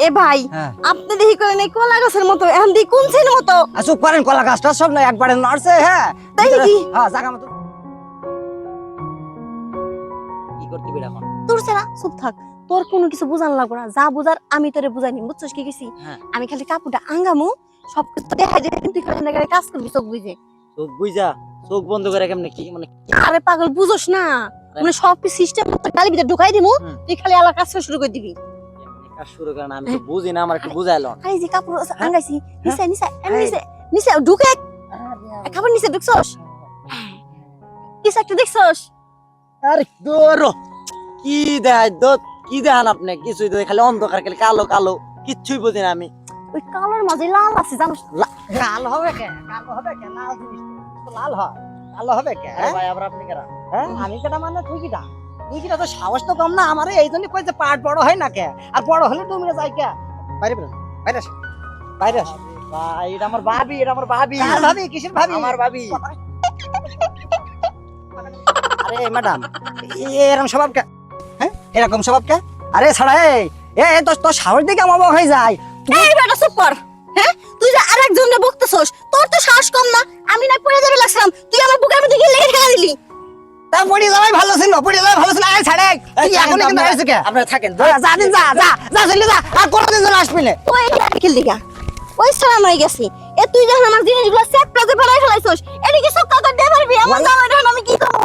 এ ভাই আপনি দেখি করেন এই কলা গাছের মতো এখন দি কোন ছেলের মতো চুপ করেন, কলা গাছটা সব না একবারে নড়ছে। হ্যাঁ তাই নাকি? হ্যাঁ জায়গা মতো কি করতে বিড়া এখন তোর সেরা চুপ থাক, তোর কোনো কিছু বুঝান লাগবে না, যা বুঝার আমি তোরে বুঝাইনি, বুঝছিস কি গেছি? আমি খালি কাপড়টা আঙ্গামু সব কিছু দেখাই দে, কিন্তু খালি না কাজ করবি চোখ বুঝে। চোখ বুঝা চোখ বন্ধ করে কেমনে কি মানে? আরে পাগল বুঝোস না, মানে সব সিস্টেম গালি ভিতরে ঢুকাই দিমু, তুই খালি আলা কাজ শুরু করে দিবি। কাজ শুরু করেন, আমি তো বুঝি না, আমার একটু বুঝাইলো। এই যে কাপড় আঙ্গাইছি নিচে নিচে নিচে নিচে ঢুকে খাবার নিচে ঢুকছস, কিছু একটা দেখছস? আরে দৌড়ো কি দেয় দত কি দেখান আপনি? কিছুই তো খালি অন্ধকার, খালি কালো কালো, কিচ্ছুই বুঝি না আমি। ওই কালোর মাঝে লাল আছে জানোস? লাল হবে কে? কালো হবে কে? লাল জিনিস তো লাল হয়, কালো হবে কে? ভাই আবার আপনি কেরা? হ্যাঁ আমি কেটা মানে তুই কিটা? তুই কিটা? তো সাহস তো কম না আমারে, এই জন্য কইছে পাট বড় হয় না কে? আর বড় হলে ডুমরে যায় কে? বাইরে বেরো, বাইরে আসো, বাইরে আসো। ভাই এটা আমার ভাবি, এটা আমার ভাবি। কার ভাবি? কিসের ভাবি? আমার ভাবি। আরে ম্যাডাম এরকম স্বভাব কে? হ্যাঁ এরকম স্বভাব কে? আরে ছাড়া এই তো সাহস দিকে আমার অবাক হয়ে যায়। এই বেটা চুপ কর। হ্যাঁ তুই যে আরেকজনকে বকতেছস, তোর তো সাহস কম না? আমি না পড়ে যাবে লাগছিলাম, তুই আমার বুকের মধ্যে গিয়ে লেগে ঠেকা দিলি। তা পড়ে যাওয়াই ভালো ছিল, পড়ে যাওয়াই ভালো ছিল। আরে ছাড়ে তুই এখন কিন্তু আসছে কে? আপনারা থাকেন, যা দিন, যা যা যা চলে যা, আর কোনদিন যেন আসবি না। ওই খেল দিগা ওই সালাম হয়ে গেছি। এ তুই যখন আমার জিনিসগুলো সেট প্লাজে ফেলাই ফেলাইছস, এটা কি সব কাকা দিয়ে পারবি? আমার দাম এটা আমি কি করব?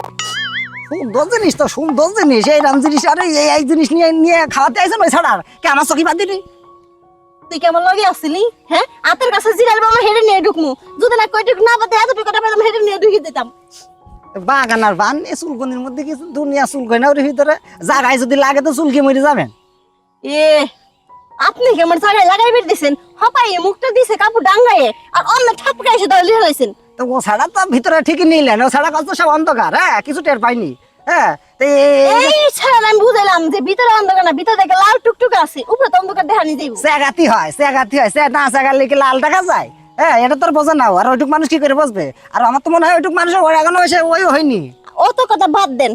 সুন্দর জিনিস তো, সুন্দর জিনিস, এই রাম জিনিস। আরে এই জিনিস নিয়ে নিয়ে খাওয়াতে আইছেন ওই ছাড়ার কে? আমার চকি বাদ দিবি? তুই কেমন লগে আসছিলি? হ্যাঁ আতের কাছে জিরাল বাবা হেডে নিয়ে ঢুকমু, যদি না কয়টুক না বাদে এতটুকু কথা পেলাম হেডে নিয়ে ঢুকিয়ে দিতাম। বাগান আর বান এই চুলকনির মধ্যে কিছু দুনিয়া চুলকই না ওর ভিতরে। জাগায় যদি লাগে তো চুলকে মরে যাবেন। এ আপনি কি আমার জায়গায় লাগাইবে দিছেন? হপাইয়ে মুখটা দিছে কাপড় ডাঙ্গায়ে, আর অন্য ঠাপকা এসে দলিয়ে হইছেন। তো ও ছাড়া তো ভিতরে ঠিকই নিলেন, ও ছাড়া কত সব অন্ধকার। হ্যাঁ কিছু টের পাইনি। হ্যাঁ এই ছাড়া আমি বুঝাইলাম যে ভিতরে অন্ধকার না, ভিতরে দেখে লাল টুকটুক আছে, উপরে তো অন্ধকার দেখা নি যাইব। চেগাতি হয়, চেগাতি হয়, সে না চেগালে কি লাল দেখা যায়? হ্যাঁ এটা তোর বোঝা না। আর ওইটুক মানুষ কি করে বসবে? আর আমার তো মনে হয় ওইটুক মানুষের ওই এখনো এসে ওই হয়নি। অত কথা বাদ দেন,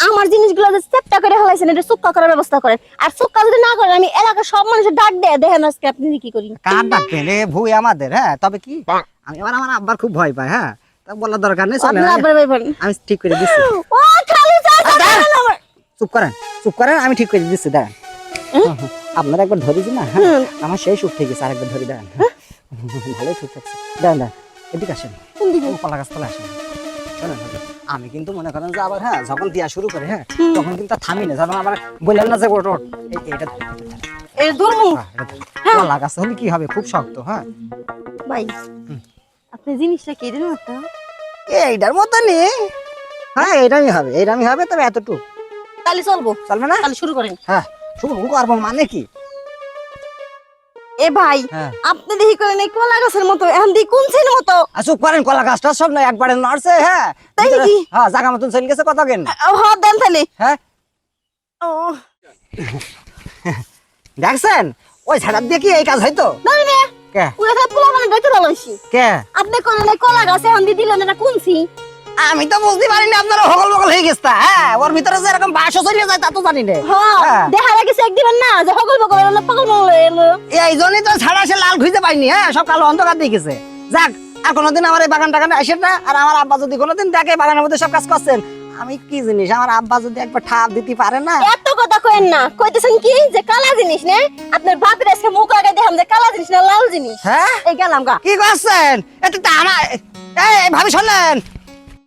আমার জিনিসগুলো যে চেপটা করে ফেলাইছেন, এটা সুক্কা করার ব্যবস্থা করেন। আর সুক্কা যদি না করেন, আমি এলাকার সব মানুষের ডাক দেয় দেখেন আজকে আপনি কি করেন। কার ডাকবেন? এ ভুই আমাদের। হ্যাঁ তবে কি আমি আমার আব্বার খুব ভয় পায়। হ্যাঁ তা বলার দরকার নেই, চলে আপনার আব্বার ভাই বলেন। আমি ঠিক করে দিচ্ছি। ও খালি চুপ করেন, চুপ করেন, আমি ঠিক করে দিচ্ছি। দাঁড়ান, আপনারা একবার ধরেছি না? আমার সেই সুখ ঠিক আছে, আরেকবার ধরে দাঁড়ান। ভালোই ঠিক থাকছে। দাঁড়ান দাঁড়ান, এদিকে আসেন, কলা গাছ তলা আসেন। আমি কিন্তু মনে করেন যে আবার হ্যাঁ যখন দিয়া শুরু করে, হ্যাঁ তখন কিন্তু থামি না। যখন আমার বললেন না যে ওট ওট, এটা এই ধরমু কলা গাছ হলে কি হবে, খুব শক্ত। হ্যাঁ ভাই আপনি জিনিসটা কে দিন তো এইটার মতো নেই। হ্যাঁ এইটাই হবে, এইটাই হবে, তবে এতটুকু। তাহলে চলবো, চলবে না? তাহলে শুরু করেন। হ্যাঁ শুরু করবো মানে কি? এ ভাই আপনি দেখি করেন এই কলা গাছের মতো, এখন দি কোন ছেলের মতো? চুপ করেন, কলা গাছটা সব না একবারে নড়ছে। হ্যাঁ তাই নাকি? হ্যাঁ জায়গা মতন চলে গেছে, কথা কেন? হ্যাঁ দেন তাহলে। হ্যাঁ ও দেখছেন ওই ছাড়া দিয়ে কি এই কাজ হয়তো? নাই রে কে ওই সব পোলা মানে গাইতে লাগাইছি। কে আপনি করেন এই কলা গাছে এখন দি দিলেন, এটা কোনছি? আমি তো বুঝতে পারিনি আপনারা হগল বগল হয়ে গেছে। হ্যাঁ ওর ভিতরে যে এরকম বাসও চলে যায় তা তো জানি না। হ্যাঁ দেখা লাগেছে একদিন না যে হগল বগল হলো, পাগল বগল হলো। এই জন্যই তো ছাড়া সে লাল খুঁজে পাইনি। হ্যাঁ সব কালো অন্ধকার দিয়ে গেছে। যাক আর কোনোদিন আমার এই বাগান টাগানে আসেন না। আর আমার আব্বা যদি কোনোদিন দেখে বাগানের মধ্যে সব কাজ করছেন, আমি কি জিনিস, আমার আব্বা যদি একবার ঠাপ দিতে পারে না। এত কথা কইেন না, কইতেছেন কি যে কালা জিনিস না? আপনার বাপের আজকে মুখ লাগাই দেখাম যে কালা জিনিস না লাল জিনিস। হ্যাঁ এই গেলাম গা। কি করছেন? এটা তো আমার এই ভাবি শুনলেন,